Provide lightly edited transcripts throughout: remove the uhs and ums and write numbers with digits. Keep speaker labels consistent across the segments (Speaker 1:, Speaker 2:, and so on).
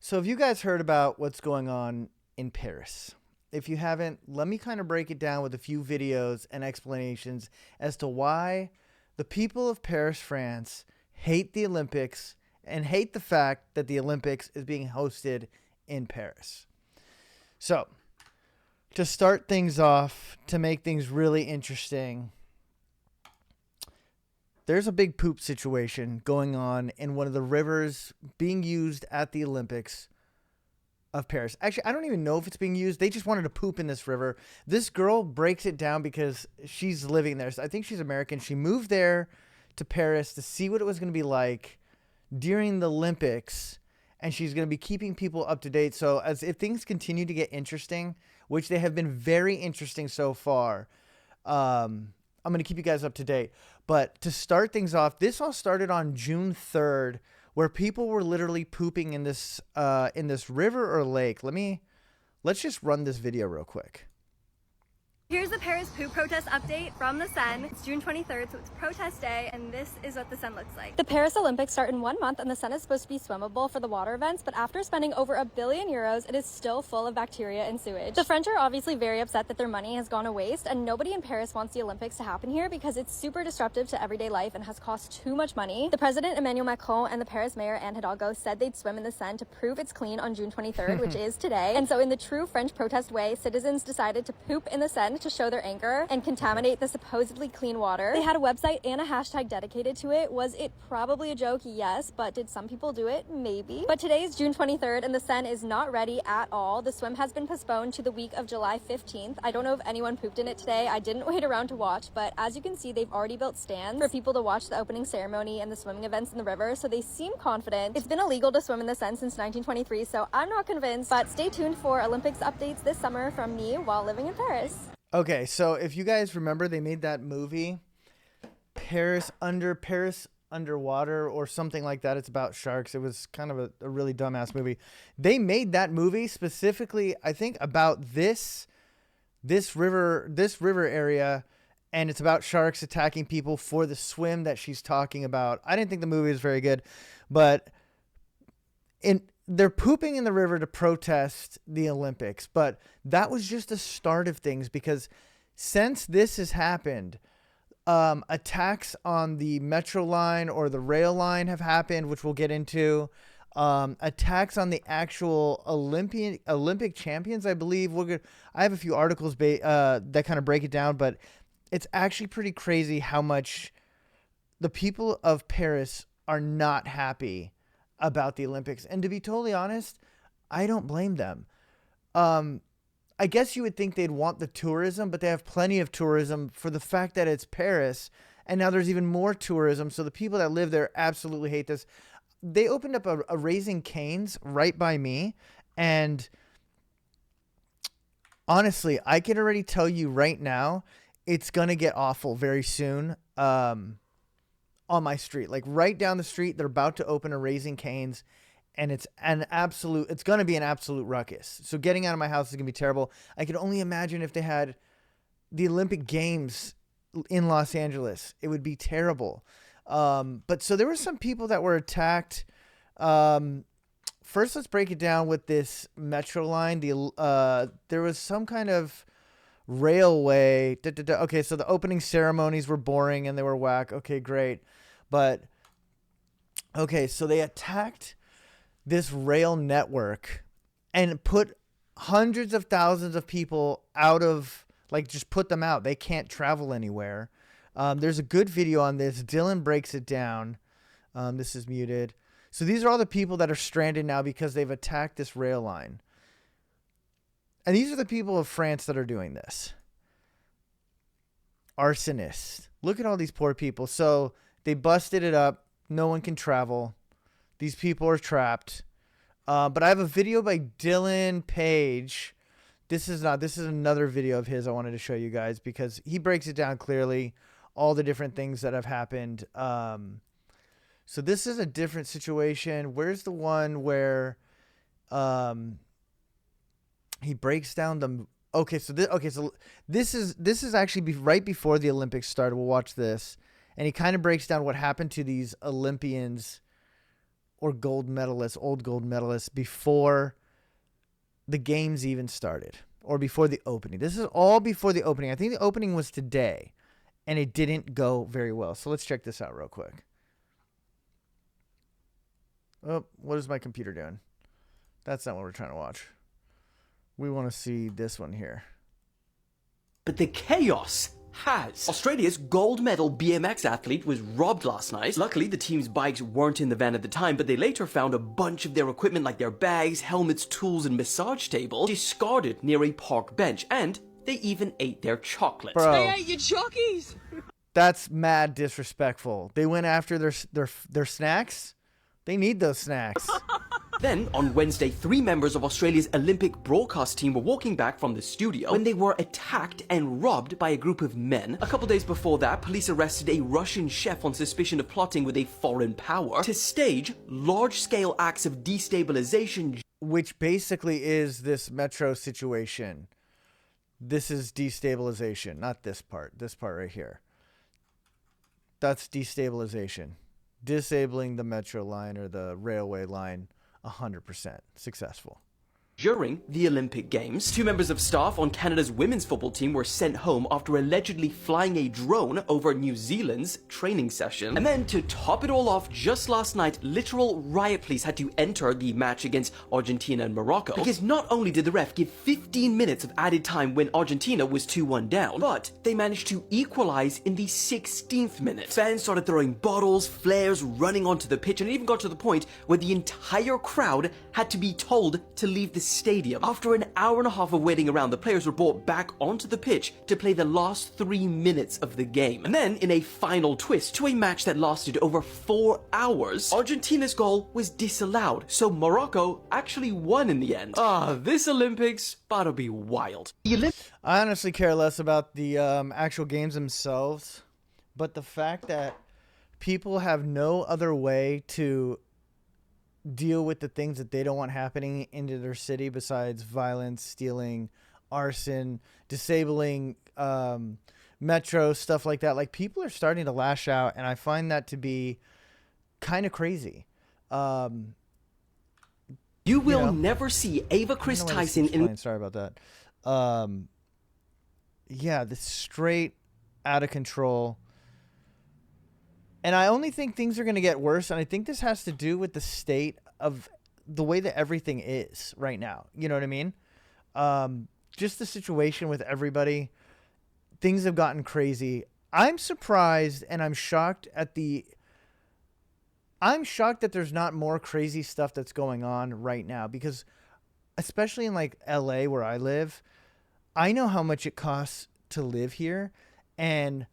Speaker 1: So, have you guys heard about what's going on in Paris? If you haven't, let me kind of break it down with a few videos and explanations as to why the people of Paris, France hate the Olympics and hate the fact that the Olympics is being hosted in Paris. So, to start things off, to make things really interesting, there's a big poop situation going on in one of the rivers being used at the Olympics of Paris. Actually, I don't even know if it's being used. They just wanted to poop in this river. This girl breaks it down because she's living there. So I think she's American. She moved there to Paris to see what it was going to be like during the Olympics, and she's going to be keeping people up to date. So as if things continue to get interesting, which they have been very interesting so far, I'm going to keep you guys up to date. But to start things off, this all started on June 3rd, where people were literally pooping in this river or lake. Let's just run this video real quick.
Speaker 2: Here's the Paris poop protest update from the Seine. It's June 23rd, so it's protest day, and this is what the Seine looks like. The Paris Olympics start in 1 month, and the Seine is supposed to be swimmable for the water events, but after spending over €1 billion, it is still full of bacteria and sewage. The French are obviously very upset that their money has gone to waste, and nobody in Paris wants the Olympics to happen here because it's super disruptive to everyday life and has cost too much money. The president, Emmanuel Macron, and the Paris mayor, Anne Hidalgo, said they'd swim in the Seine to prove it's clean on June 23rd, which is today. And so in the true French protest way, citizens decided to poop in the Seine to show their anger and contaminate the supposedly clean water. They had a website and a hashtag dedicated to it. Was it probably a joke? Yes, but did some people do it? Maybe. But today is June 23rd and the Seine is not ready at all. The swim has been postponed to the week of July 15th. I don't know if anyone pooped in it today. I didn't wait around to watch, but as you can see, they've already built stands for people to watch the opening ceremony and the swimming events in the river, so they seem confident. It's been illegal to swim in the Seine since 1923, so I'm not convinced, but stay tuned for Olympics updates this summer from me while living in Paris.
Speaker 1: Okay, so if you guys remember, they made that movie, Paris Underwater or something like that. It's about sharks. It was kind of a really dumbass movie. They made that movie specifically, I think, about this river area, and it's about sharks attacking people for the swim that she's talking about. I didn't think the movie was very good, but they're pooping in the river to protest the Olympics, but that was just the start of things, because since this has happened, attacks on the metro line or the rail line have happened, which we'll get into. Attacks on the actual Olympic champions, I believe. I have a few articles that kind of break it down, but it's actually pretty crazy how much the people of Paris are not happy about the Olympics. And to be totally honest, I don't blame them. I guess you would think they'd want the tourism, but they have plenty of tourism for the fact that it's Paris, and now there's even more tourism, so the people that live there absolutely hate this. They opened up a Raising Cane's right by me, and honestly, I can already tell you right now, it's gonna get awful very soon. On my street, like right down the street, they're about to open a Raising Cane's, and it's going to be an absolute ruckus. So getting out of my house is going to be terrible. I can only imagine if they had the Olympic Games in Los Angeles, it would be terrible. But so there were some people that were attacked. First, let's break it down with this metro line. There was some kind of railway. Okay, so the opening ceremonies were boring and they were whack. Okay, great. But okay, so they attacked this rail network and put hundreds of thousands of people out of, like, just put them out. They can't travel anywhere. There's a good video on this. Dylan breaks it down. This is muted. So these are all the people that are stranded now because they've attacked this rail line. And these are the people of France that are doing this. Arsonists. Look at all these poor people. So they busted it up. No one can travel. These people are trapped. But I have a video by Dylan Page. This is another video of his I wanted to show you guys because he breaks it down clearly, all the different things that have happened. So this is a different situation. Where's the one where he breaks down the so this is actually right before the Olympics started. We'll watch this, and he kind of breaks down what happened to these Olympians or gold medalists, old gold medalists, before the games even started or before the opening. This is all before the opening. I think the opening was today, and it didn't go very well. So let's check this out real quick. Oh, what is my computer doing? That's not what we're trying to watch. We want to see this one here.
Speaker 3: But the chaos has. Australia's gold medal BMX athlete was robbed last night. Luckily, the team's bikes weren't in the van at the time, but they later found a bunch of their equipment like their bags, helmets, tools, and massage table discarded near a park bench, and they even ate their chocolate.
Speaker 1: Bro,
Speaker 4: They ate your chockies!
Speaker 1: that's mad disrespectful. They went after their snacks. They need those snacks.
Speaker 3: Then, on Wednesday, 3 members of Australia's Olympic broadcast team were walking back from the studio when they were attacked and robbed by a group of men. A couple days before that, police arrested a Russian chef on suspicion of plotting with a foreign power to stage large-scale acts of destabilization.
Speaker 1: Which basically is this metro situation. This is destabilization, not this part. This part right here. That's destabilization. Disabling the metro line or the railway line 100% successful.
Speaker 3: During the Olympic Games, 2 members of staff on Canada's women's football team were sent home after allegedly flying a drone over New Zealand's training session. And then to top it all off, just last night, literal riot police had to enter the match against Argentina and Morocco. Because not only did the ref give 15 minutes of added time when Argentina was 2-1 down, but they managed to equalize in the 16th minute. Fans started throwing bottles, flares, running onto the pitch, and it even got to the point where the entire crowd had to be told to leave the stadium. After an hour and a half of waiting around, the players were brought back onto the pitch to play the last 3 minutes of the game. And then, in a final twist to a match that lasted over 4 hours, Argentina's goal was disallowed, so Morocco actually won in the end. This Olympics about to be wild.
Speaker 1: I honestly care less about the actual games themselves, but the fact that people have no other way to deal with the things that they don't want happening into their city besides violence, stealing, arson, disabling metro, stuff like that. Like, people are starting to lash out, and I find that to be kind of crazy.
Speaker 3: You will never see Ava Chris
Speaker 1: I don't know why this
Speaker 3: Tyson
Speaker 1: keeps
Speaker 3: in...
Speaker 1: playing. Sorry about that. Yeah, this straight out of control. And I only think things are going to get worse, and I think this has to do with the state of the way that everything is right now. You know what I mean? Just the situation with everybody. Things have gotten crazy. I'm surprised, and I'm shocked that there's not more crazy stuff that's going on right now, because especially in like LA where I live, I know how much it costs to live here, and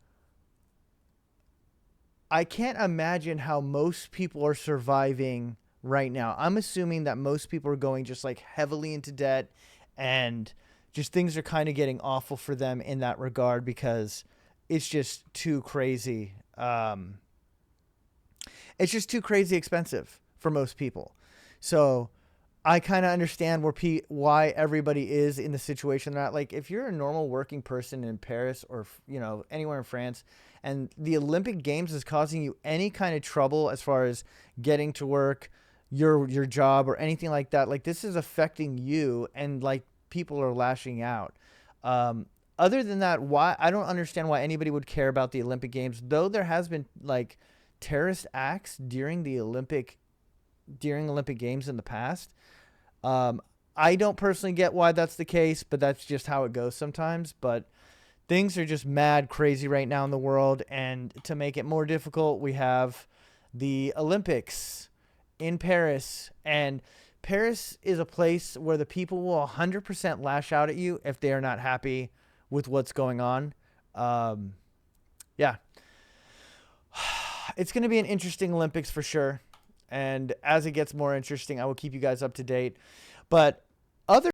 Speaker 1: I can't imagine how most people are surviving right now. I'm assuming that most people are going just like heavily into debt, and just things are kind of getting awful for them in that regard, because it's just too crazy. It's just too crazy expensive for most people. So I kind of understand why everybody is in the situation they're at. Like, if you're a normal working person in Paris or, you know, anywhere in France, and the Olympic Games is causing you any kind of trouble as far as getting to work, your job, or anything like that, like, this is affecting you, and like, people are lashing out. Other than that, why I don't understand why anybody would care about the Olympic Games, though there has been like terrorist acts during Olympic Games in the past. I don't personally get why that's the case, but that's just how it goes sometimes. But things are just mad crazy right now in the world, and to make it more difficult, we have the Olympics in Paris, and Paris is a place where the people will 100% lash out at you if they are not happy with what's going on. Yeah. It's going to be an interesting Olympics for sure. And as it gets more interesting, I will keep you guys up to date. But other